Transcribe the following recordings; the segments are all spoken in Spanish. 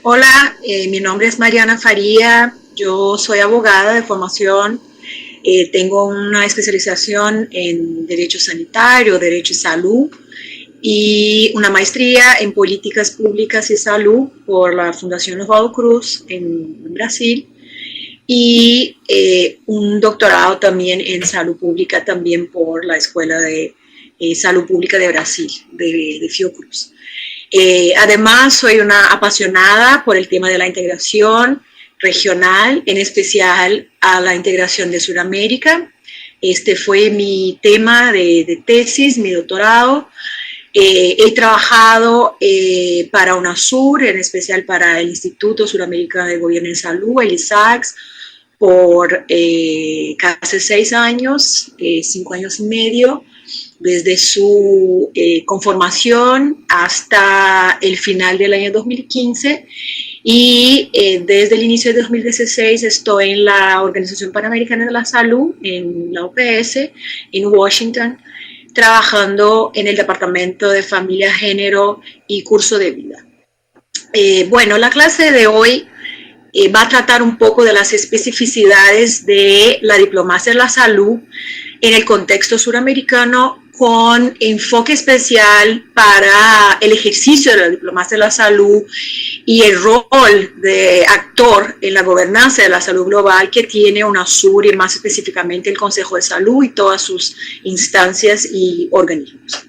Hola, mi nombre es Mariana Faría, yo soy abogada de formación, tengo una especialización en Derecho Sanitario, Derecho y Salud y una maestría en Políticas Públicas y Salud por la Fundación Oswaldo Cruz en Brasil y un doctorado también en Salud Pública también por la Escuela de Salud Pública de Brasil, de Fiocruz. Además, soy una apasionada por el tema de la integración regional, en especial a la integración de Sudamérica. Este fue mi tema de tesis, mi doctorado. He trabajado para UNASUR, en especial para el Instituto Suramericano de Gobierno en Salud, el ISAGS, por casi 6 años, 5 años y medio, desde su conformación hasta el final del año 2015 y desde el inicio de 2016 estoy en la Organización Panamericana de la Salud, en la OPS, en Washington, trabajando en el Departamento de Familia, Género y Curso de Vida. Bueno, la clase de hoy va a tratar un poco de las especificidades de la diplomacia de la salud en el contexto suramericano, con enfoque especial para el ejercicio de la diplomacia de la salud y el rol de actor en la gobernanza de la salud global que tiene UNASUR y más específicamente el Consejo de Salud y todas sus instancias y organismos.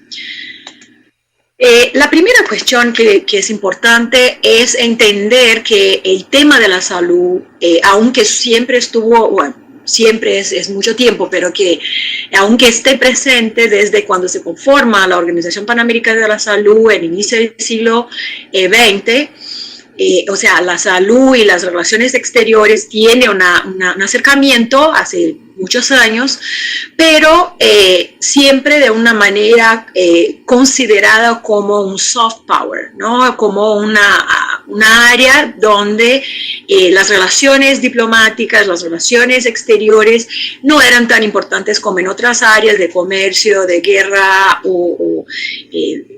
La primera cuestión que es importante es entender que el tema de la salud, aunque siempre estuvo, bueno, siempre es mucho tiempo, pero que aunque esté presente desde cuando se conforma la Organización Panamericana de la Salud en el inicio del siglo XX, o sea, la salud y las relaciones exteriores tiene un acercamiento hace muchos años, pero siempre de una manera considerada como un soft power, ¿no? Como una área donde las relaciones diplomáticas, las relaciones exteriores no eran tan importantes como en otras áreas de comercio, de guerra o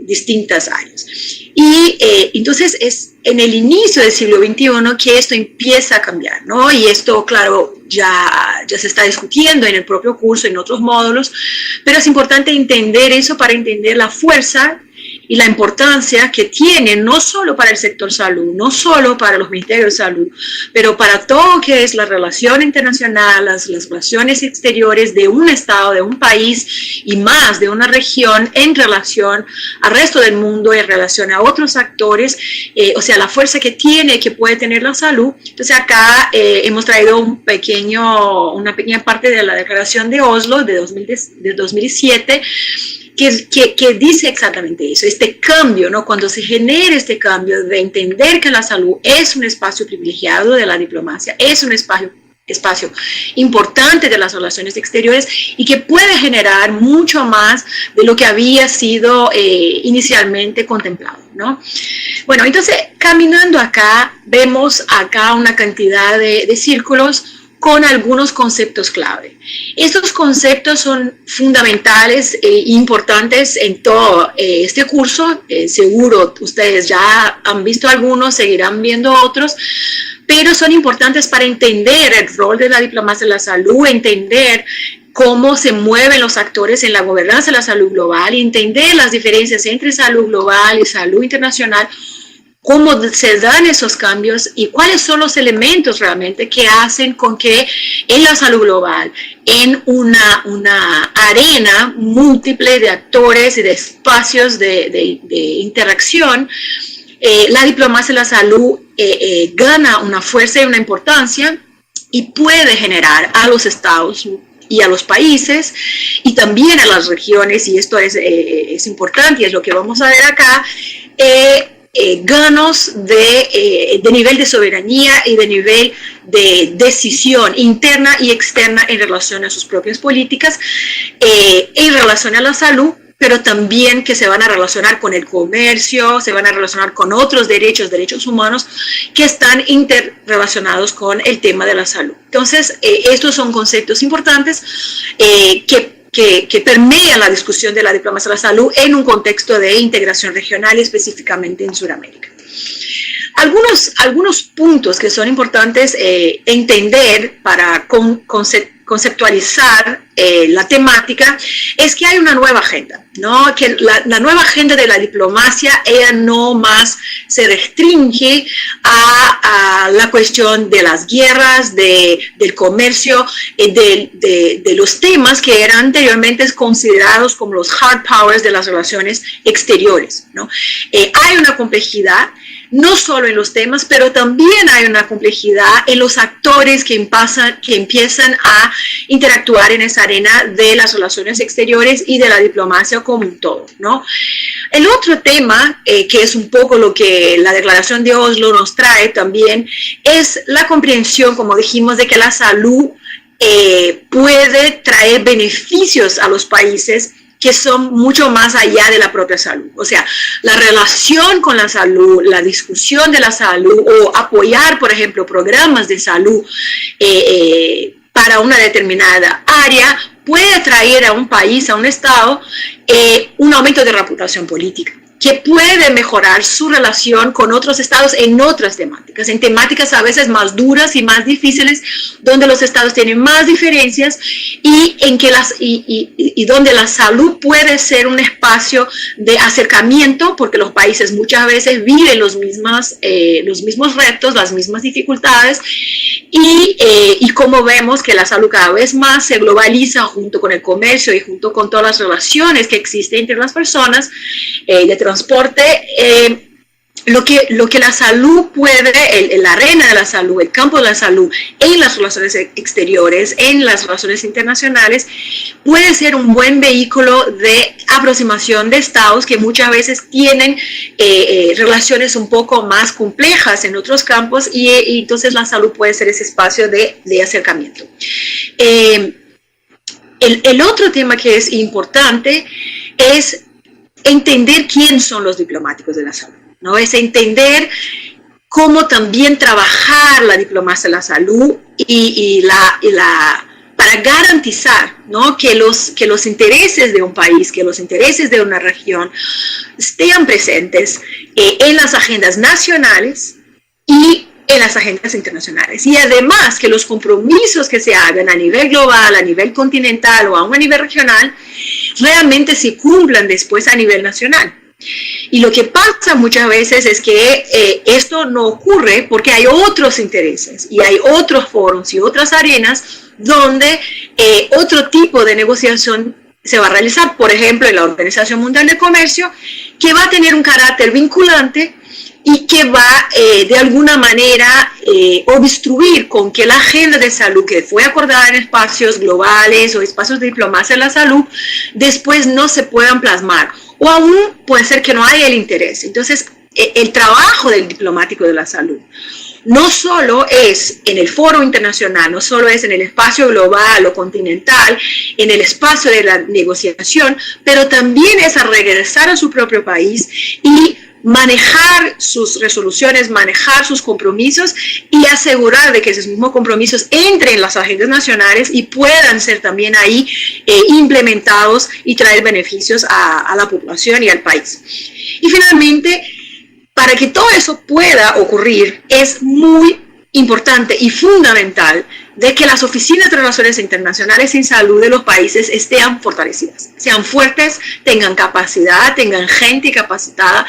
distintas áreas. Y entonces es en el inicio del siglo XXI que esto empieza a cambiar, ¿no? Y esto, claro, ya se está discutiendo en el propio curso, en otros módulos, pero es importante entender eso para entender la fuerza y la importancia que tiene no solo para el sector salud, no solo para los ministerios de salud, pero para todo lo que es la relación internacional, las relaciones exteriores de un estado, de un país y más de una región en relación al resto del mundo, en relación a otros actores, o sea, la fuerza que tiene, que puede tener la salud. Entonces acá hemos traído una pequeña parte de la Declaración de Oslo de 2007, que dice exactamente eso, este cambio, ¿no? Cuando se genera este cambio de entender que la salud es un espacio privilegiado de la diplomacia, es un espacio importante de las relaciones exteriores y que puede generar mucho más de lo que había sido inicialmente contemplado, ¿no? Bueno, entonces, caminando acá, vemos acá una cantidad de círculos con algunos conceptos clave. Estos conceptos son fundamentales e importantes en todo este curso. Seguro ustedes ya han visto algunos, seguirán viendo otros, pero son importantes para entender el rol de la diplomacia de la salud, entender cómo se mueven los actores en la gobernanza de la salud global, entender las diferencias entre salud global y salud internacional, cómo se dan esos cambios y cuáles son los elementos realmente que hacen con que en la salud global, en una arena múltiple de actores y de espacios de interacción, la diplomacia de la salud gana una fuerza y una importancia y puede generar a los estados y a los países y también a las regiones, y esto es importante y es lo que vamos a ver acá, ganos de nivel de soberanía y de nivel de decisión interna y externa en relación a sus propias políticas, en relación a la salud, pero también que se van a relacionar con el comercio, se van a relacionar con otros derechos humanos que están interrelacionados con el tema de la salud. Entonces, estos son conceptos importantes que permean la discusión de la diplomacia de la salud en un contexto de integración regional, específicamente en Sudamérica. Algunos puntos que son importantes entender para conceptualizar la temática es que hay una nueva agenda, ¿no? Que la nueva agenda de la diplomacia, ella no más se restringe a la cuestión de las guerras, del comercio, de los temas que eran anteriormente considerados como los hard powers de las relaciones exteriores, ¿no? Hay una complejidad, no solo en los temas, pero también hay una complejidad en los actores que empiezan a interactuar en esa arena de las relaciones exteriores y de la diplomacia como un todo, ¿no? El otro tema, que es un poco lo que la Declaración de Oslo nos trae también, es la comprensión, como dijimos, de que la salud puede traer beneficios a los países que son mucho más allá de la propia salud. O sea, la relación con la salud, la discusión de la salud o apoyar, por ejemplo, programas de salud para una determinada área puede traer a un país, a un Estado, un aumento de reputación política, que puede mejorar su relación con otros estados en otras temáticas, en temáticas a veces más duras y más difíciles, donde los estados tienen más diferencias y donde la salud puede ser un espacio de acercamiento, porque los países muchas veces viven los mismos retos, las mismas dificultades, y como vemos que la salud cada vez más se globaliza junto con el comercio y junto con todas las relaciones que existen entre las personas, de transporte, lo que la salud puede, la arena de la salud, el campo de la salud en las relaciones exteriores, en las relaciones internacionales, puede ser un buen vehículo de aproximación de estados que muchas veces tienen relaciones un poco más complejas en otros campos y entonces la salud puede ser ese espacio de acercamiento. El otro tema que es importante es entender quién son los diplomáticos de la salud, ¿no? Es entender cómo también trabajar la diplomacia de la salud para garantizar, ¿no? que los intereses de un país, que los intereses de una región estén presentes en las agendas nacionales y en las agendas internacionales. Y además que los compromisos que se hagan a nivel global, a nivel continental o a un nivel regional, realmente se cumplan después a nivel nacional. Y lo que pasa muchas veces es que esto no ocurre porque hay otros intereses y hay otros foros y otras arenas donde otro tipo de negociación se va a realizar, por ejemplo, en la Organización Mundial de Comercio, que va a tener un carácter vinculante y que va de alguna manera obstruir con que la agenda de salud que fue acordada en espacios globales o espacios de diplomacia de la salud después no se puedan plasmar, o aún puede ser que no haya el interés. Entonces, el trabajo del diplomático de la salud no solo es en el foro internacional, no solo es en el espacio global o continental, en el espacio de la negociación, pero también es a regresar a su propio país y manejar sus resoluciones, manejar sus compromisos y asegurar de que esos mismos compromisos entren en las agendas nacionales y puedan ser también ahí implementados y traer beneficios a la población y al país. Y finalmente, para que todo eso pueda ocurrir, es muy importante y fundamental de que las oficinas de relaciones internacionales en salud de los países estén fortalecidas, sean fuertes, tengan capacidad, tengan gente capacitada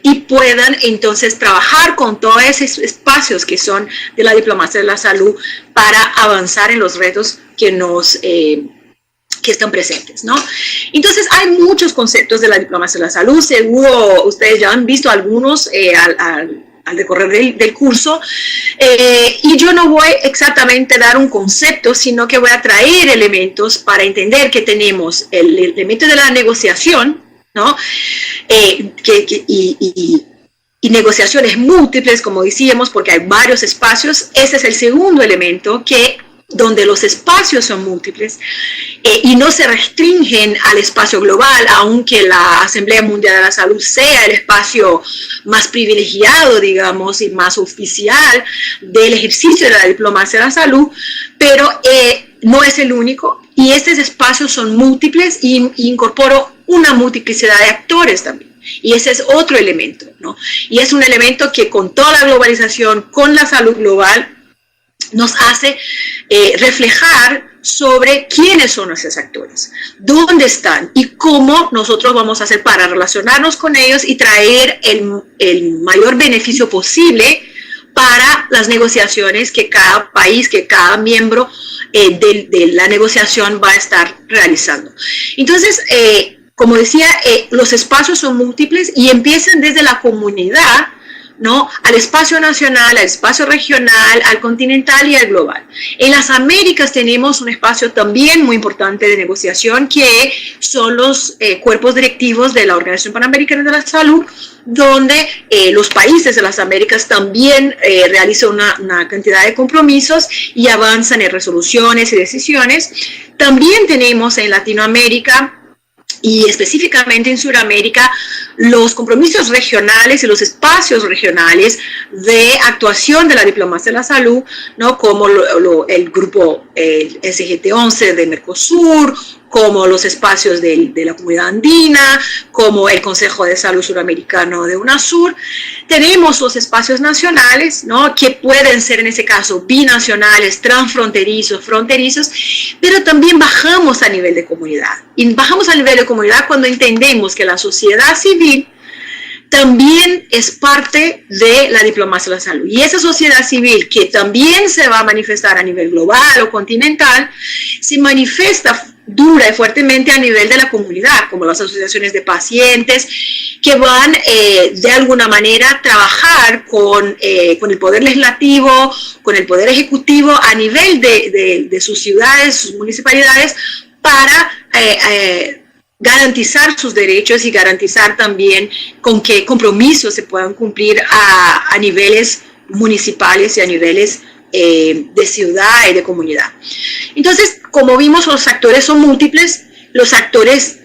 y puedan entonces trabajar con todos esos espacios que son de la diplomacia de la salud para avanzar en los retos que están presentes, ¿no? Entonces, hay muchos conceptos de la diplomacia de la salud, seguro ustedes ya han visto algunos al decorrer del curso, y yo no voy exactamente a dar un concepto, sino que voy a traer elementos para entender que tenemos el elemento de la negociación, ¿no? Y negociaciones múltiples, como decíamos, porque hay varios espacios. Ese es el segundo elemento, donde los espacios son múltiples y no se restringen al espacio global, aunque la Asamblea Mundial de la Salud sea el espacio más privilegiado, digamos, y más oficial del ejercicio de la diplomacia de la salud, pero no es el único, y estos espacios son múltiples y incorporo una multiplicidad de actores también. Y ese es otro elemento, ¿no? Y es un elemento que con toda la globalización, con la salud global, nos hace reflejar sobre quiénes son nuestros actores, dónde están y cómo nosotros vamos a hacer para relacionarnos con ellos y traer el mayor beneficio posible para las negociaciones que cada país, que cada miembro de la negociación va a estar realizando. Entonces, como decía, los espacios son múltiples y empiezan desde la comunidad, ¿no? Al espacio nacional, al espacio regional, al continental y al global. En las Américas tenemos un espacio también muy importante de negociación que son los cuerpos directivos de la Organización Panamericana de la Salud, donde los países de las Américas también realizan una cantidad de compromisos y avanzan en resoluciones y decisiones. También tenemos en Latinoamérica y específicamente en Sudamérica, los compromisos regionales y los espacios regionales de actuación de la diplomacia de la salud, ¿no? Como el grupo SGT-11 de Mercosur, como los espacios de la comunidad andina, como el Consejo de Salud Suramericano de UNASUR. Tenemos los espacios nacionales, ¿no? Que pueden ser en ese caso binacionales, transfronterizos, fronterizos, pero también bajamos a nivel de comunidad. Y bajamos a nivel de comunidad cuando entendemos que la sociedad civil también es parte de la diplomacia de la salud. Y esa sociedad civil que también se va a manifestar a nivel global o continental, se manifiesta dura y fuertemente a nivel de la comunidad, como las asociaciones de pacientes, que van de alguna manera a trabajar con el poder legislativo, con el poder ejecutivo a nivel de sus ciudades, sus municipalidades, para garantizar sus derechos y garantizar también con qué compromisos se puedan cumplir a niveles municipales y a niveles de ciudad y de comunidad. Entonces, como vimos, los actores son múltiples, los actores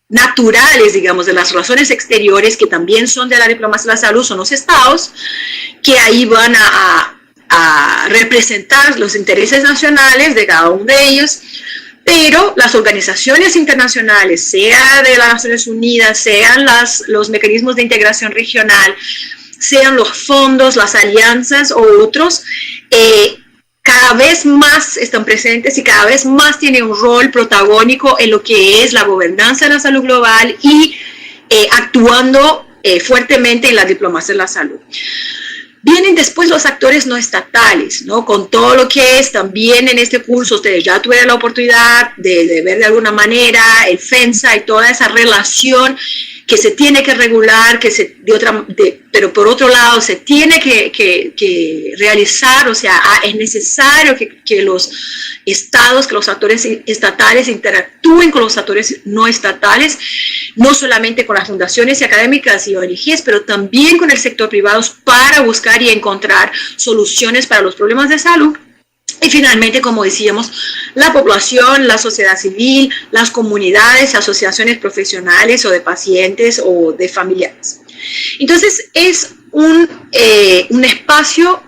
naturales, digamos, de las relaciones exteriores, que también son de la diplomacia de la salud, son los estados, que ahí van a representar los intereses nacionales de cada uno de ellos, pero las organizaciones internacionales, sea de las Naciones Unidas, sean los mecanismos de integración regional, sean los fondos, las alianzas o otros, cada vez más están presentes y cada vez más tienen un rol protagónico en lo que es la gobernanza de la salud global y actuando fuertemente en la diplomacia de la salud. Vienen después los actores no estatales, ¿no? Con todo lo que es también en este curso, ustedes ya tuvieron la oportunidad de ver de alguna manera el FENSA y toda esa relación que se tiene que regular, pero por otro lado se tiene que realizar, o sea, es necesario que los estados, que los actores estatales interactúen con los actores no estatales, no solamente con las fundaciones y académicas y ONGs, pero también con el sector privado para buscar y encontrar soluciones para los problemas de salud. Y finalmente, como decíamos, la población, la sociedad civil, las comunidades, asociaciones profesionales o de pacientes o de familiares. Entonces, es un espacio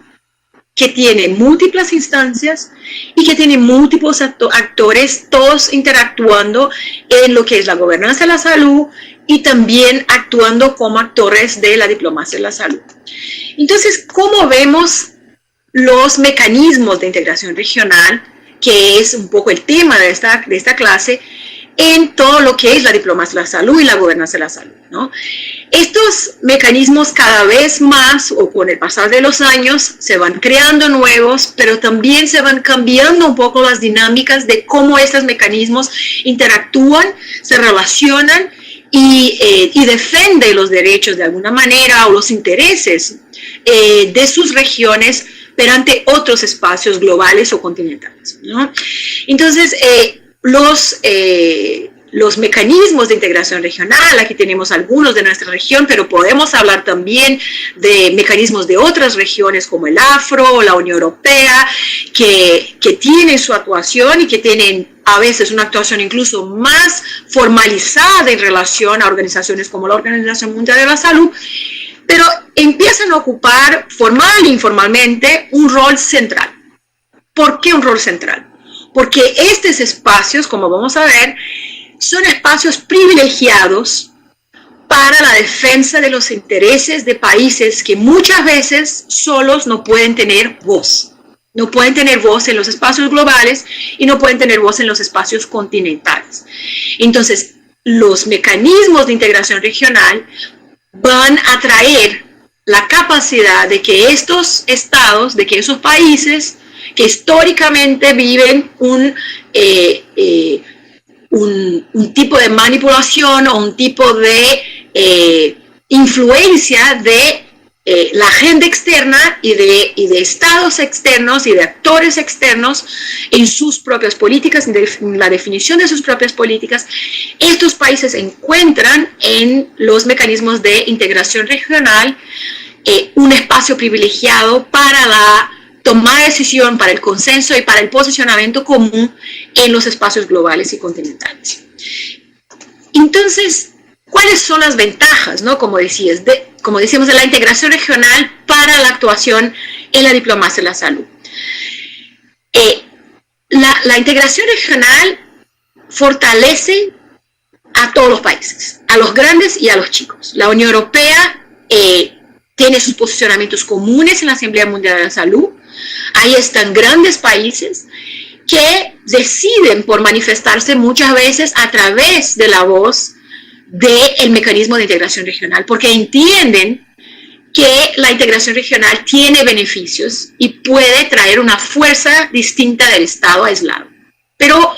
que tiene múltiples instancias y que tiene múltiples actores, todos interactuando en lo que es la gobernanza de la salud y también actuando como actores de la diplomacia de la salud. Entonces, ¿cómo vemos los mecanismos de integración regional, que es un poco el tema de esta clase, en todo lo que es la diplomacia de la salud y la gobernanza de la salud, ¿no? Estos mecanismos cada vez más, o con el pasar de los años, se van creando nuevos, pero también se van cambiando un poco las dinámicas de cómo estos mecanismos interactúan, se relacionan y defienden los derechos de alguna manera o los intereses de sus regiones perante otros espacios globales o continentales, ¿no? Entonces, los mecanismos de integración regional, aquí tenemos algunos de nuestra región, pero podemos hablar también de mecanismos de otras regiones como el Afro o la Unión Europea, que tienen su actuación y que tienen a veces una actuación incluso más formalizada en relación a organizaciones como la Organización Mundial de la Salud, pero empiezan a ocupar formal e informalmente un rol central. ¿Por qué un rol central? Porque estos espacios, como vamos a ver, son espacios privilegiados para la defensa de los intereses de países que muchas veces solos no pueden tener voz. No pueden tener voz en los espacios globales y no pueden tener voz en los espacios continentales. Entonces, los mecanismos de integración regional van a traer la capacidad de que estos estados, de que esos países que históricamente viven un tipo de manipulación o un tipo de influencia de la agenda externa y de estados externos y de actores externos en sus propias políticas, en la definición de sus propias políticas, estos países encuentran en los mecanismos de integración regional un espacio privilegiado para la toma de decisión, para el consenso y para el posicionamiento común en los espacios globales y continentales. Entonces, ¿cuáles son las ventajas, ¿no? Como decíamos, de la integración regional para la actuación en la diplomacia de la salud? La integración regional fortalece a todos los países, a los grandes y a los chicos. La Unión Europea tiene sus posicionamientos comunes en la Asamblea Mundial de la Salud. Ahí están grandes países que deciden por manifestarse muchas veces a través de la voz del mecanismo de integración regional, porque entienden que la integración regional tiene beneficios y puede traer una fuerza distinta del Estado aislado. Pero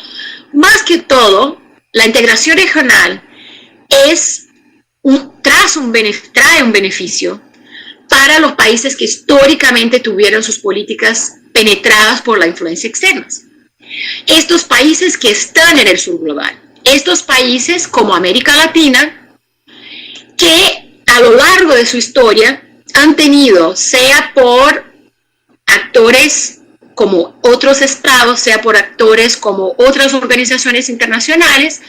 más que todo, la integración regional trae un beneficio para los países que históricamente tuvieron sus políticas penetradas por la influencia externa. Estos países que están en el sur global, estos países como América Latina, que a lo largo de su historia han tenido, sea por actores como otros estados, sea por actores como otras organizaciones internacionales,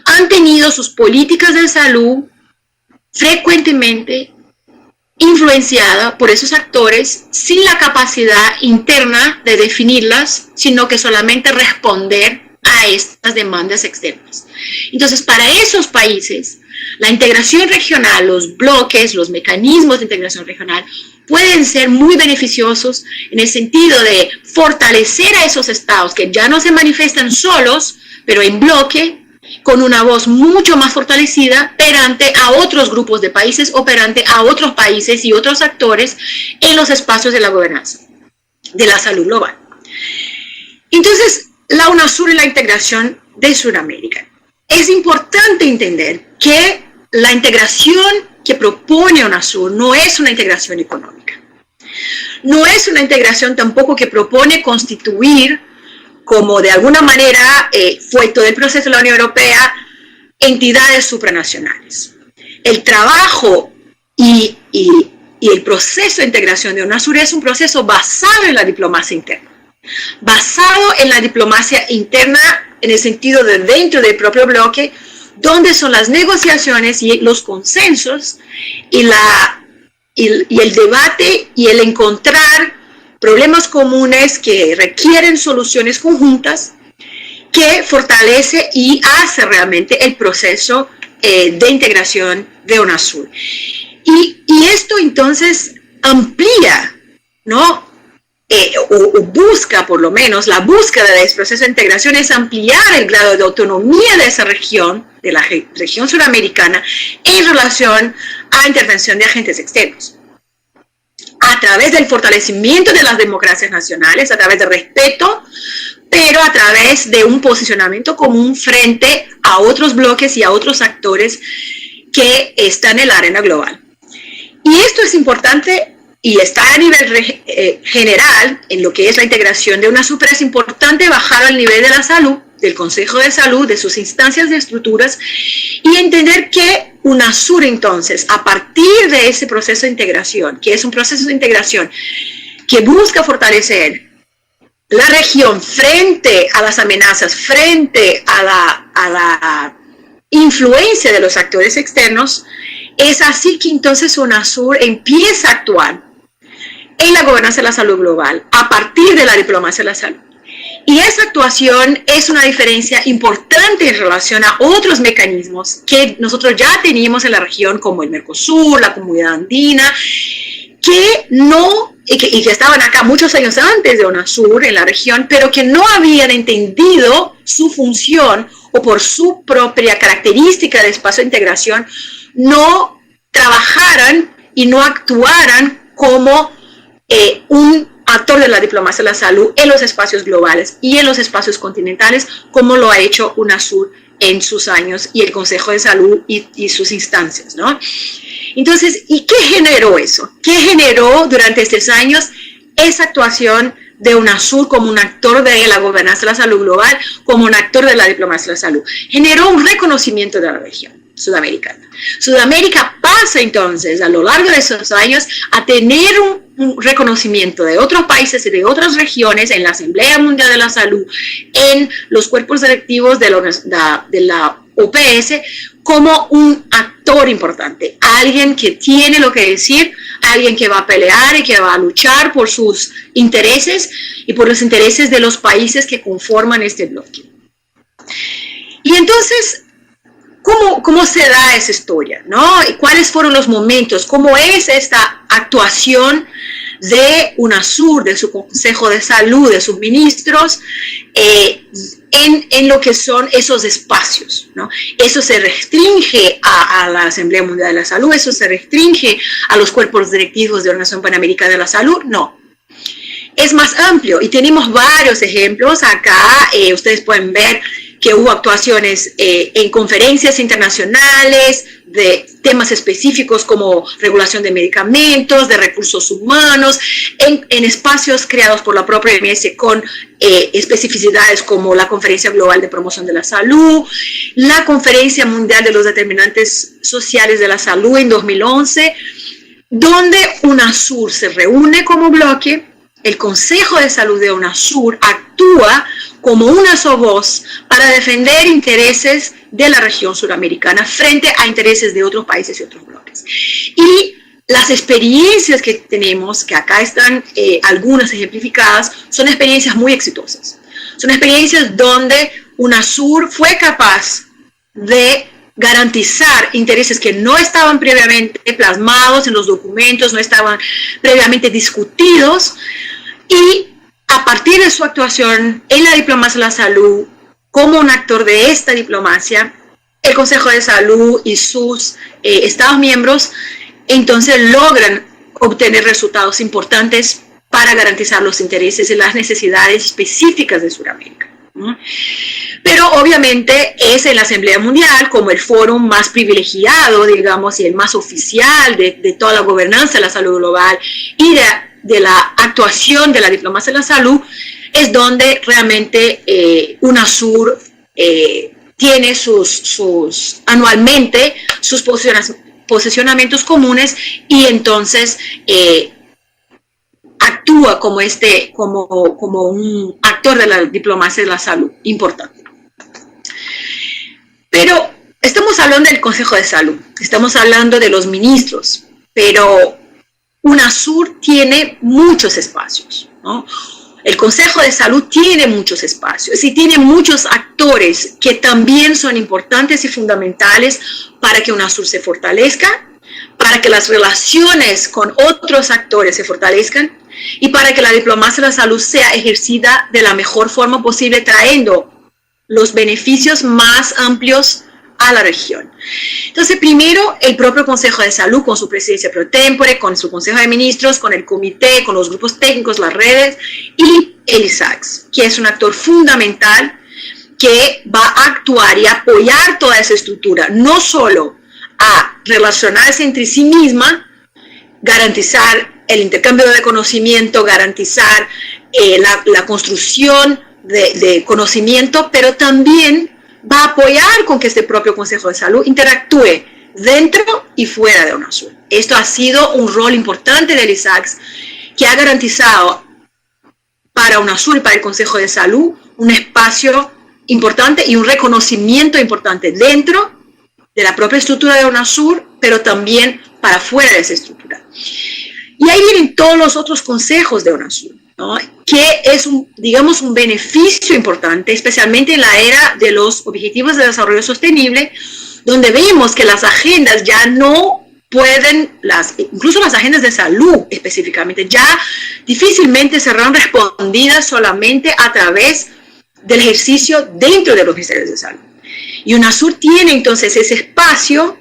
han tenido sus políticas de salud frecuentemente influenciada por esos actores sin la capacidad interna de definirlas, sino que solamente responder a estas demandas externas. Entonces, para esos países, la integración regional, los bloques, los mecanismos de integración regional pueden ser muy beneficiosos en el sentido de fortalecer a esos estados que ya no se manifiestan solos, pero en bloque, con una voz mucho más fortalecida perante a otros grupos de países o perante a otros países y otros actores en los espacios de la gobernanza, de la salud global. Entonces, la UNASUR y la integración de Sudamérica. Es importante entender que la integración que propone UNASUR no es una integración económica. No es una integración tampoco que propone constituir, como de alguna manera fue todo el proceso de la Unión Europea, entidades supranacionales. El trabajo y el proceso de integración de UNASUR es un proceso basado en la diplomacia interna. Basado en la diplomacia interna en el sentido de dentro del propio bloque, donde son las negociaciones y los consensos y el debate y el encontrar problemas comunes que requieren soluciones conjuntas que fortalece y hace realmente el proceso de integración de UNASUR. Y esto entonces amplía, ¿no? O busca, por lo menos, la búsqueda de ese proceso de integración es ampliar el grado de autonomía de esa región, de la región suramericana, en relación a intervención de agentes externos. A través del fortalecimiento de las democracias nacionales, a través de respeto, pero a través de un posicionamiento común frente a otros bloques y a otros actores que están en la arena global. Y esto es importante y está a nivel general en lo que es la integración de UNASUR, pero es importante bajar al nivel de la salud, del Consejo de Salud, de sus instancias de estructuras, y entender que UNASUR entonces, a partir de ese proceso de integración, que es un proceso de integración que busca fortalecer la región frente a las amenazas, frente a la influencia de los actores externos, es así que entonces UNASUR empieza a actuar en la gobernanza de la salud global a partir de la diplomacia de la salud. Y esa actuación es una diferencia importante en relación a otros mecanismos que nosotros ya teníamos en la región, como el Mercosur, la Comunidad Andina, que no, y que estaban acá muchos años antes de UNASUR en la región, pero que no habían entendido su función o por su propia característica de espacio de integración, no trabajaran y no actuaran como un actor de la diplomacia de la salud en los espacios globales y en los espacios continentales, como lo ha hecho UNASUR en sus años y el Consejo de Salud y sus instancias, ¿no? Entonces, ¿y qué generó eso? ¿Qué generó durante estos años esa actuación de UNASUR como un actor de la gobernanza de la salud global, como un actor de la diplomacia de la salud? Generó un reconocimiento de la región sudamericana. Sudamérica pasa entonces a lo largo de esos años a tener un reconocimiento de otros países y de otras regiones en la Asamblea Mundial de la Salud, en los cuerpos directivos de la OPS, como un actor importante, alguien que tiene lo que decir, alguien que va a pelear y que va a luchar por sus intereses y por los intereses de los países que conforman este bloque. Y entonces, ¿cómo se da esa historia, ¿no? ¿Cuáles fueron los momentos? ¿Cómo es esta actuación de UNASUR, de su Consejo de Salud, de sus ministros, en lo que son esos espacios, ¿no? Eso se restringe a la Asamblea Mundial de la Salud, eso se restringe a los cuerpos directivos de la Organización Panamericana de la Salud, no. Es más amplio y tenemos varios ejemplos acá, ustedes pueden ver que hubo actuaciones en conferencias internacionales de temas específicos como regulación de medicamentos, de recursos humanos, en espacios creados por la propia OMS con especificidades como la Conferencia Global de Promoción de la Salud, la Conferencia Mundial de los Determinantes Sociales de la Salud en 2011, donde UNASUR se reúne como bloque. El Consejo de Salud de UNASUR actúa como una sola voz para defender intereses de la región suramericana frente a intereses de otros países y otros bloques. Y las experiencias que tenemos, que acá están algunas ejemplificadas, son experiencias muy exitosas. Son experiencias donde UNASUR fue capaz de garantizar intereses que no estaban previamente plasmados en los documentos, no estaban previamente discutidos, y a partir de su actuación en la diplomacia de la salud, como un actor de esta diplomacia, el Consejo de Salud y sus Estados miembros, entonces logran obtener resultados importantes para garantizar los intereses y las necesidades específicas de Sudamérica. Pero obviamente es en la Asamblea Mundial como el foro más privilegiado, digamos, y el más oficial de toda la gobernanza de la salud global y de la actuación de la diplomacia de la salud, es donde realmente UNASUR tiene anualmente sus posicionamientos comunes y entonces actúa como un actor de la diplomacia de la salud importante. Pero estamos hablando del Consejo de Salud, estamos hablando de los ministros, pero UNASUR tiene muchos espacios, ¿no? El Consejo de Salud tiene muchos espacios y tiene muchos actores que también son importantes y fundamentales para que UNASUR se fortalezca, para que las relaciones con otros actores se fortalezcan y para que la diplomacia de la salud sea ejercida de la mejor forma posible, trayendo los beneficios más amplios a la región. Entonces, primero, el propio Consejo de Salud, con su presidencia pro tempore, con su Consejo de Ministros, con el comité, con los grupos técnicos, las redes, y el ISACS, que es un actor fundamental que va a actuar y apoyar toda esa estructura, no solo a relacionarse entre sí misma, garantizar el intercambio de conocimiento, garantizar la construcción de conocimiento, pero también va a apoyar con que este propio Consejo de Salud interactúe dentro y fuera de UNASUR. Esto ha sido un rol importante del ISACS que ha garantizado para UNASUR y para el Consejo de Salud un espacio importante y un reconocimiento importante dentro de la propia estructura de UNASUR, pero también para fuera de esa estructura. Y ahí vienen todos los otros consejos de UNASUR. ¿no? Que es digamos, un beneficio importante, especialmente en la era de los Objetivos de Desarrollo Sostenible, donde vemos que las agendas ya no pueden, incluso las agendas de salud específicamente, ya difícilmente serán respondidas solamente a través del ejercicio dentro de los ministerios de salud. Y UNASUR tiene entonces ese espacio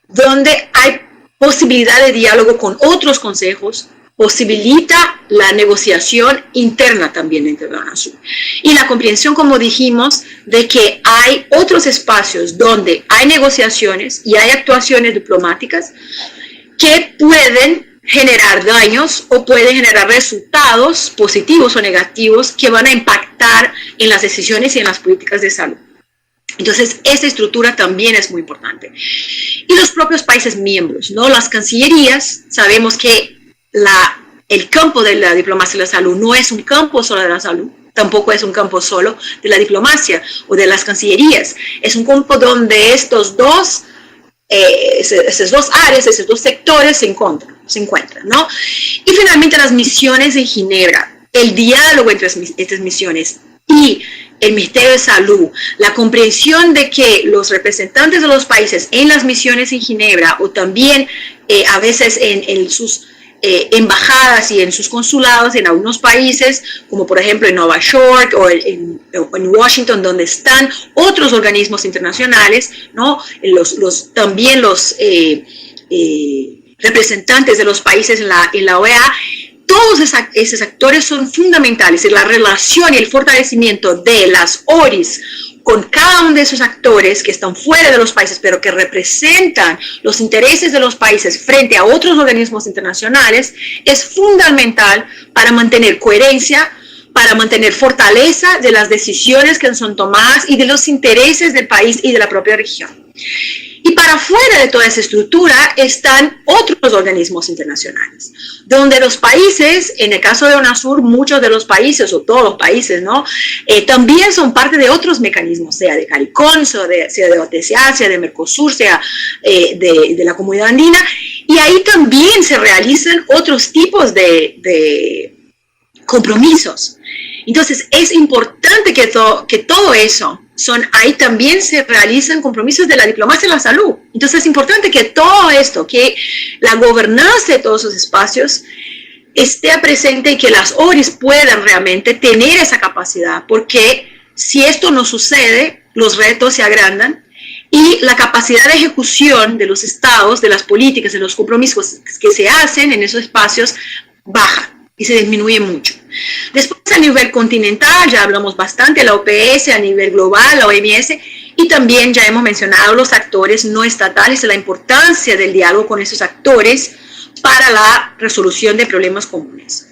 donde hay posibilidad de diálogo con otros consejos, posibilita la negociación interna también dentro de UNASUR. Y la comprensión, como dijimos, de que hay otros espacios donde hay negociaciones y hay actuaciones diplomáticas que pueden generar daños o pueden generar resultados positivos o negativos que van a impactar en las decisiones y en las políticas de salud. Entonces, esta estructura también es muy importante. Y los propios países miembros, ¿no? Las cancillerías, sabemos que el campo de la diplomacia de la salud no es un campo solo de la salud, tampoco es un campo solo de la diplomacia o de las cancillerías. Es un campo donde esas dos áreas, esos dos sectores se encuentran, ¿no? Y finalmente las misiones en Ginebra, el diálogo entre estas misiones y el Ministerio de Salud, la comprensión de que los representantes de los países en las misiones en Ginebra o también a veces en sus embajadas y en sus consulados en algunos países, como por ejemplo en Nueva York o en Washington, donde están otros organismos internacionales, ¿no? También los representantes de los países en la OEA. Todos esos actores son fundamentales en la relación y el fortalecimiento de las ORIs con cada uno de esos actores que están fuera de los países, pero que representan los intereses de los países frente a otros organismos internacionales, es fundamental para mantener coherencia, para mantener fortaleza de las decisiones que son tomadas y de los intereses del país y de la propia región. Y para fuera de toda esa estructura están otros organismos internacionales, donde los países, en el caso de UNASUR, muchos de los países, o todos los países, ¿no? También son parte de otros mecanismos, sea de CARICOM, sea de OTCA, sea de Mercosur, sea de la Comunidad Andina, y ahí también se realizan otros tipos de compromisos. Entonces, es importante que todo eso ahí también se realizan compromisos de la diplomacia de la salud. Entonces, es importante que todo esto, que la gobernanza de todos esos espacios esté presente y que las ORIs puedan realmente tener esa capacidad, porque si esto no sucede, los retos se agrandan y la capacidad de ejecución de los estados, de las políticas, de los compromisos que se hacen en esos espacios baja y se disminuye mucho. Después, a nivel continental, ya hablamos bastante, la OPS, a nivel global, la OMS, y también ya hemos mencionado los actores no estatales y la importancia del diálogo con esos actores para la resolución de problemas comunes.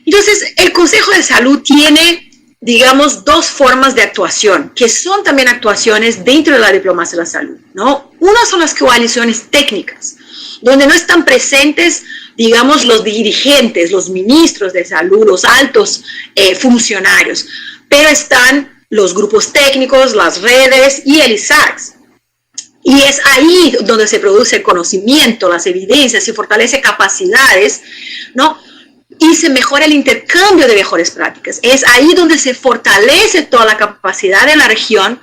Entonces, el Consejo de Salud tiene, digamos, dos formas de actuación, que son también actuaciones dentro de la diplomacia de la salud, ¿no? Una son las coaliciones técnicas, donde no están presentes, digamos, los dirigentes, los ministros de salud, los altos funcionarios, pero están los grupos técnicos, las redes y el ISACS. Y es ahí donde se produce el conocimiento, las evidencias, se fortalece capacidades, ¿no? Y se mejora el intercambio de mejores prácticas. Es ahí donde se fortalece toda la capacidad de la región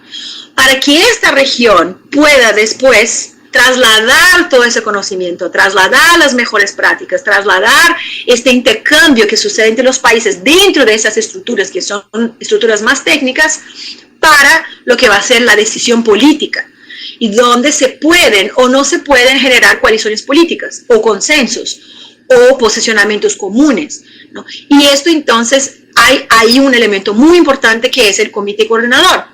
para que esta región pueda después trasladar todo ese conocimiento, trasladar las mejores prácticas, trasladar este intercambio que sucede entre los países dentro de esas estructuras que son estructuras más técnicas para lo que va a ser la decisión política y donde se pueden o no se pueden generar coaliciones políticas o consensos o posicionamientos comunes, ¿no? Y esto entonces hay un elemento muy importante que es el comité coordinador.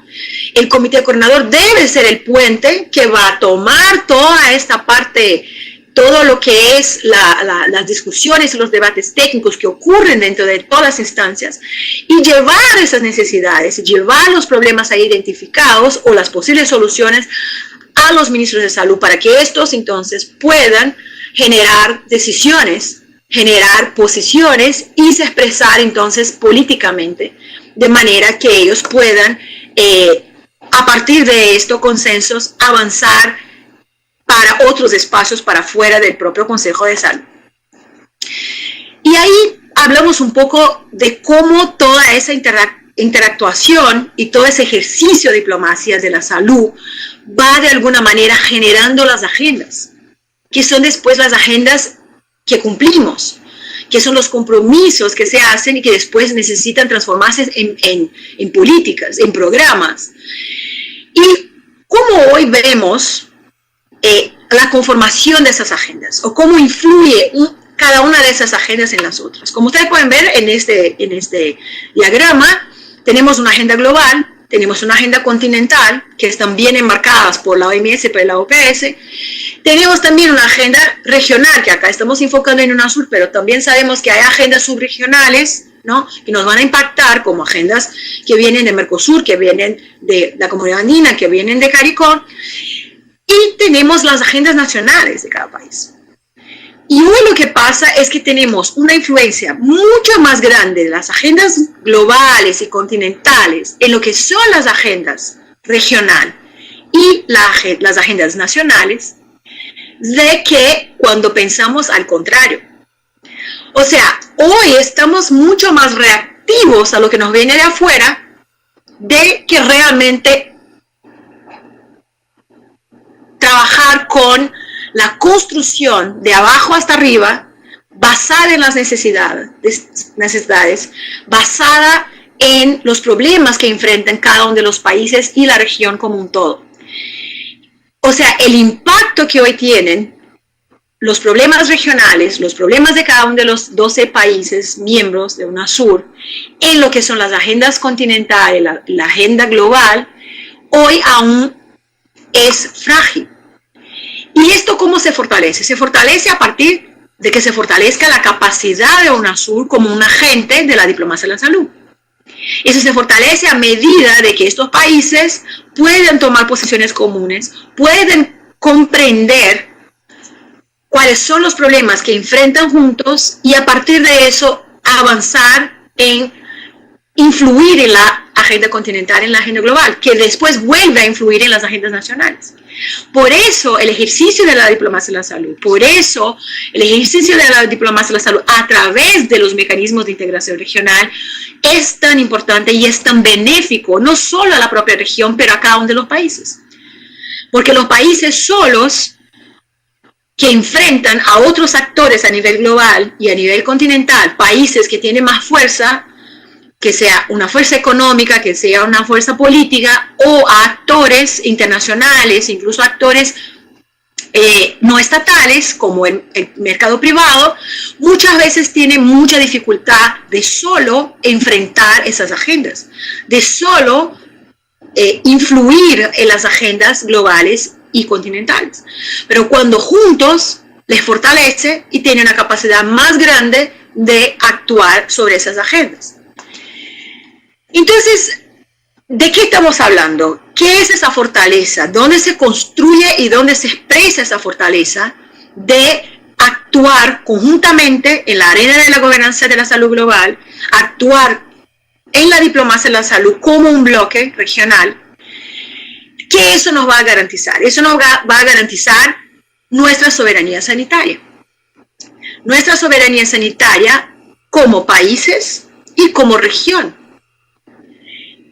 El comité coordinador debe ser el puente que va a tomar toda esta parte, todo lo que es las discusiones y los debates técnicos que ocurren dentro de todas las instancias y llevar esas necesidades, llevar los problemas ahí identificados o las posibles soluciones a los ministros de salud para que estos entonces puedan generar decisiones, generar posiciones y se expresar entonces políticamente de manera que ellos puedan a partir de estos consensos avanzar para otros espacios para fuera del propio Consejo de Salud. Y ahí hablamos un poco de cómo toda esa interactuación y todo ese ejercicio de diplomacia de la salud va de alguna manera generando las agendas, que son después las agendas que cumplimos, que son los compromisos que se hacen y que después necesitan transformarse en políticas, en programas. Y cómo hoy vemos la conformación de esas agendas, o cómo influye cada una de esas agendas en las otras. Como ustedes pueden ver en este diagrama, tenemos una agenda global, tenemos una agenda continental, que están bien enmarcadas por la OMS y por la OPS. Tenemos también una agenda regional, que acá estamos enfocando en UNASUR, pero también sabemos que hay agendas subregionales, ¿no?, que nos van a impactar, como agendas que vienen de Mercosur, que vienen de la Comunidad Andina, que vienen de CARICOM, y tenemos las agendas nacionales de cada país. Y hoy lo que pasa es que tenemos una influencia mucho más grande de las agendas globales y continentales en lo que son las agendas regionales y las agendas nacionales, de que cuando pensamos al contrario. O sea, hoy estamos mucho más reactivos a lo que nos viene de afuera de que realmente trabajar con la construcción de abajo hasta arriba, basada en las necesidades, basada en los problemas que enfrentan cada uno de los países y la región como un todo. O sea, el impacto que hoy tienen los problemas regionales, los problemas de cada uno de los 12 países miembros de UNASUR, en lo que son las agendas continentales, la agenda global, hoy aún es frágil. ¿Y esto cómo se fortalece? Se fortalece a partir de que se fortalezca la capacidad de UNASUR como un agente de la diplomacia de la salud. Eso se fortalece a medida de que estos países pueden tomar posiciones comunes, pueden comprender cuáles son los problemas que enfrentan juntos y a partir de eso avanzar en influir en la agenda continental, en la agenda global, que después vuelve a influir en las agendas nacionales. Por eso el ejercicio de la diplomacia de la salud, por eso el ejercicio de la diplomacia de la salud a través de los mecanismos de integración regional es tan importante y es tan benéfico, no solo a la propia región, pero a cada uno de los países. Porque los países solos que enfrentan a otros actores a nivel global y a nivel continental, países que tienen más fuerza, que sea una fuerza económica, que sea una fuerza política, o a actores internacionales, incluso actores no estatales, como el mercado privado, muchas veces tienen mucha dificultad de solo enfrentar esas agendas, de solo influir en las agendas globales y continentales. Pero cuando juntos les fortalece y tienen una capacidad más grande de actuar sobre esas agendas. Entonces, ¿de qué estamos hablando? ¿Qué es esa fortaleza? ¿Dónde se construye y dónde se expresa esa fortaleza de actuar conjuntamente en la arena de la gobernanza de la salud global, actuar en la diplomacia de la salud como un bloque regional? ¿Qué eso nos va a garantizar? Eso nos va a garantizar nuestra soberanía sanitaria. Nuestra soberanía sanitaria como países y como región.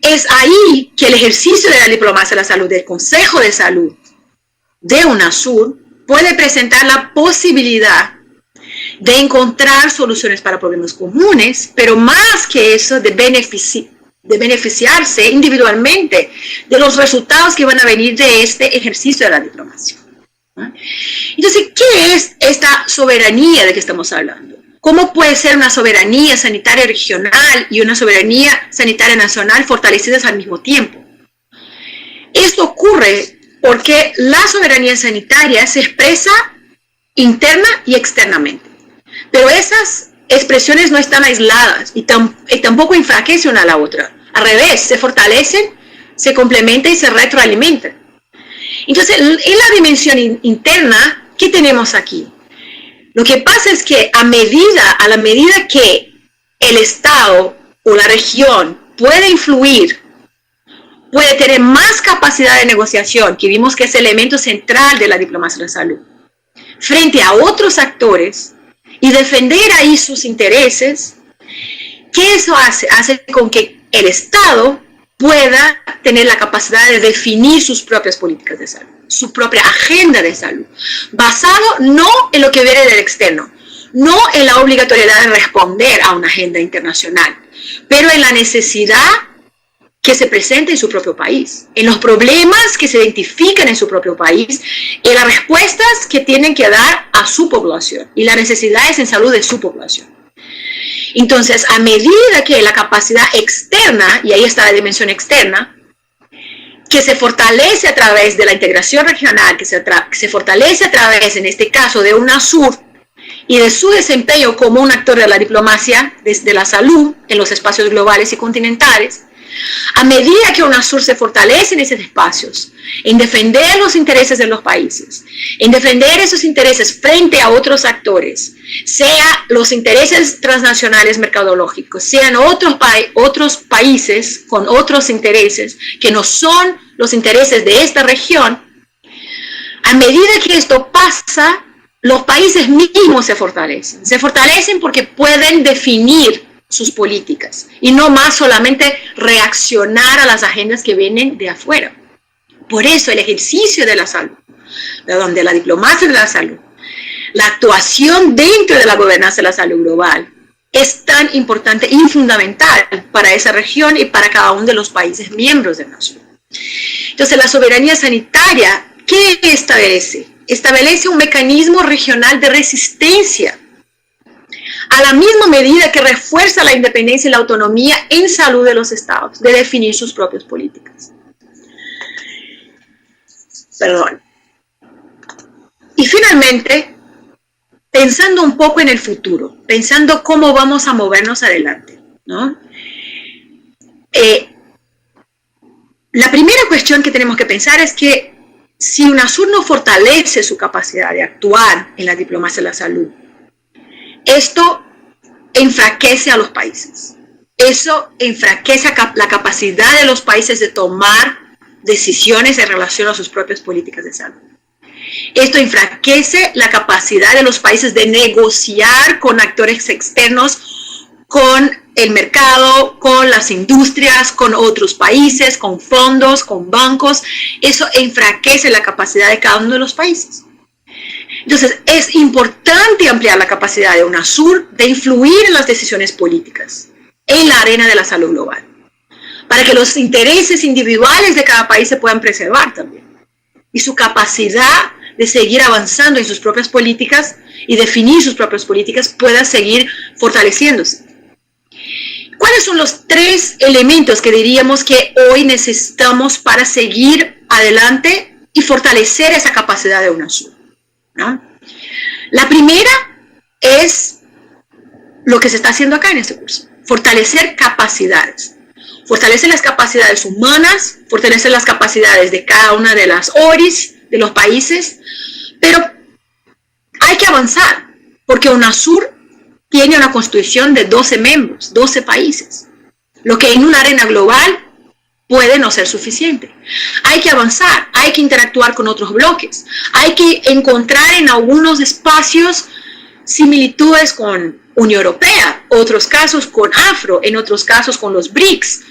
Es ahí que el ejercicio de la diplomacia de la salud, del Consejo de Salud de UNASUR, puede presentar la posibilidad de encontrar soluciones para problemas comunes, pero más que eso, de beneficiarse individualmente de los resultados que van a venir de este ejercicio de la diplomacia. Entonces, ¿qué es esta soberanía de que estamos hablando? ¿Cómo puede ser una soberanía sanitaria regional y una soberanía sanitaria nacional fortalecidas al mismo tiempo? Esto ocurre porque la soberanía sanitaria se expresa interna y externamente. Pero esas expresiones no están aisladas y tampoco enfraquecen una a la otra. Al revés, se fortalecen, se complementan y se retroalimentan. Entonces, en la dimensión interna, ¿qué tenemos aquí? Lo que pasa es que a la medida que el Estado o la región puede influir, puede tener más capacidad de negociación, que vimos que es el elemento central de la diplomacia de la salud, frente a otros actores y defender ahí sus intereses, ¿Qué eso hace? Hace con que el Estado pueda tener la capacidad de definir sus propias políticas de salud, su propia agenda de salud, basado no en lo que viene del externo, no en la obligatoriedad de responder a una agenda internacional, pero en la necesidad que se presenta en su propio país, en los problemas que se identifican en su propio país, en las respuestas que tienen que dar a su población y las necesidades en salud de su población. Entonces, a medida que la capacidad externa, y ahí está la dimensión externa, que se fortalece a través de la integración regional, que se fortalece a través, en este caso, de UNASUR y de su desempeño como un actor de la diplomacia de la salud en los espacios globales y continentales, a medida que UNASUR se fortalece en esos espacios, en defender los intereses de los países, en defender esos intereses frente a otros actores, sea los intereses transnacionales mercadológicos, sean otros países con otros intereses que no son los intereses de esta región, a medida que esto pasa, los países mismos se fortalecen porque pueden definir sus políticas y no más solamente reaccionar a las agendas que vienen de afuera. Por eso el ejercicio de la salud, de la diplomacia de la salud, la actuación dentro de la gobernanza de la salud global es tan importante y fundamental para esa región y para cada uno de los países miembros de la nación. Entonces la soberanía sanitaria, ¿qué establece? Establece un mecanismo regional de resistencia a la misma medida que refuerza la independencia y la autonomía en salud de los estados, de definir sus propias políticas. Y finalmente, pensando un poco en el futuro, pensando cómo vamos a movernos adelante, ¿no? La primera cuestión que tenemos que pensar es que si UNASUR no fortalece su capacidad de actuar en la diplomacia de la salud, esto enfraquece a los países. Eso enfraquece la capacidad de los países de tomar decisiones en relación a sus propias políticas de salud. Esto enfraquece la capacidad de los países de negociar con actores externos, con el mercado, con las industrias, con otros países, con fondos, con bancos. Eso enfraquece la capacidad de cada uno de los países. Entonces, es importante ampliar la capacidad de UNASUR de influir en las decisiones políticas en la arena de la salud global, para que los intereses individuales de cada país se puedan preservar también, y su capacidad de seguir avanzando en sus propias políticas y definir sus propias políticas pueda seguir fortaleciéndose. ¿Cuáles son los 3 elementos que diríamos que hoy necesitamos para seguir adelante y fortalecer esa capacidad de UNASUR? ¿No? La primera es lo que se está haciendo acá en este curso: fortalecer capacidades. Fortalecer las capacidades humanas, fortalecer las capacidades de cada una de las ORIs de los países, pero hay que avanzar, porque UNASUR tiene una constitución de 12 miembros, 12 países, lo que en una arena global puede no ser suficiente. Hay que avanzar, hay que interactuar con otros bloques, hay que encontrar en algunos espacios similitudes con Unión Europea, otros casos con Afro, en otros casos con los BRICS,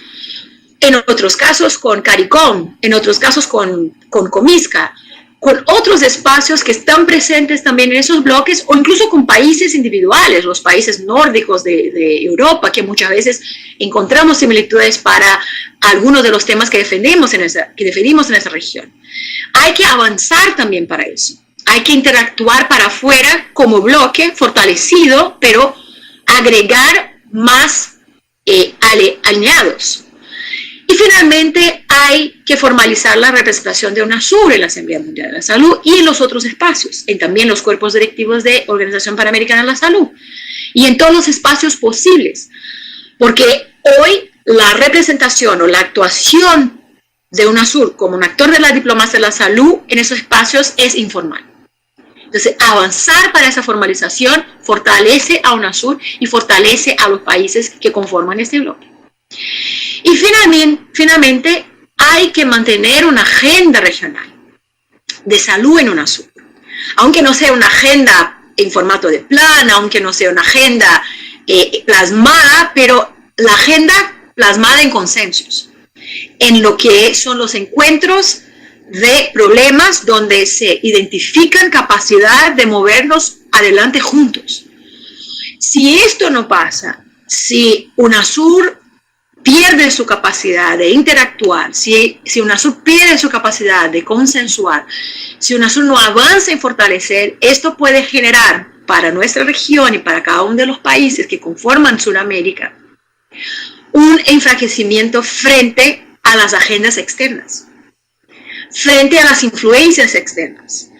en otros casos con CARICOM, en otros casos con COMISCA, con otros espacios que están presentes también en esos bloques, o incluso con países individuales, los países nórdicos de Europa, que muchas veces encontramos similitudes para algunos de los temas que defendimos en esa región. Hay que avanzar también para eso. Hay que interactuar para afuera como bloque fortalecido, pero agregar más alineados. Y finalmente hay que formalizar la representación de UNASUR en la Asamblea Mundial de la Salud y en los otros espacios, en también los cuerpos directivos de Organización Panamericana de la Salud y en todos los espacios posibles, porque hoy la representación o la actuación de UNASUR como un actor de la diplomacia de la salud en esos espacios es informal. Entonces, avanzar para esa formalización fortalece a UNASUR y fortalece a los países que conforman este bloque. Y finalmente, hay que mantener una agenda regional de salud en UNASUR. Aunque no sea una agenda en formato de plan, aunque no sea una agenda plasmada, pero la agenda plasmada en consensos, en lo que son los encuentros de problemas donde se identifican capacidad de movernos adelante juntos. Si esto no pasa, si UNASUR pierde su capacidad de interactuar, si UNASUR pierde su capacidad de consensuar, si UNASUR no avanza en fortalecer, esto puede generar para nuestra región y para cada uno de los países que conforman Sudamérica un enflaquecimiento frente a las agendas externas, frente a las influencias externas.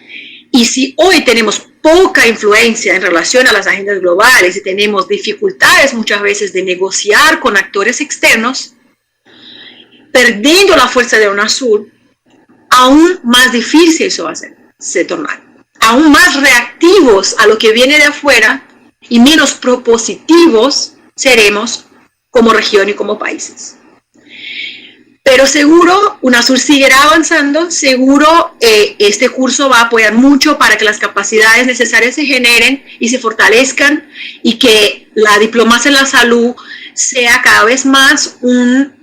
Y si hoy tenemos poca influencia en relación a las agendas globales y tenemos dificultades muchas veces de negociar con actores externos, perdiendo la fuerza de UNASUR, aún más difícil eso va a se tornar. Aún más reactivos a lo que viene de afuera y menos propositivos seremos como región y como países. Pero seguro UNASUR seguirá avanzando, seguro este curso va a apoyar mucho para que las capacidades necesarias se generen y se fortalezcan y que la diplomacia en la salud sea cada vez más un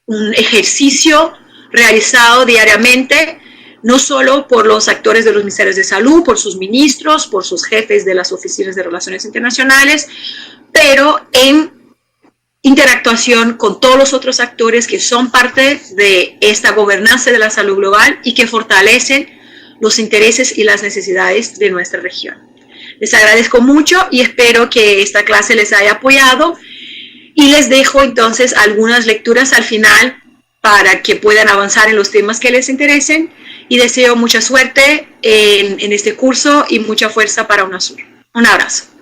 ejercicio realizado diariamente, no solo por los actores de los ministerios de salud, por sus ministros, por sus jefes de las oficinas de relaciones internacionales, pero en interactuación con todos los otros actores que son parte de esta gobernanza de la salud global y que fortalecen los intereses y las necesidades de nuestra región. Les agradezco mucho y espero que esta clase les haya apoyado y les dejo entonces algunas lecturas al final para que puedan avanzar en los temas que les interesen y deseo mucha suerte en este curso y mucha fuerza para UNASUR. Un abrazo.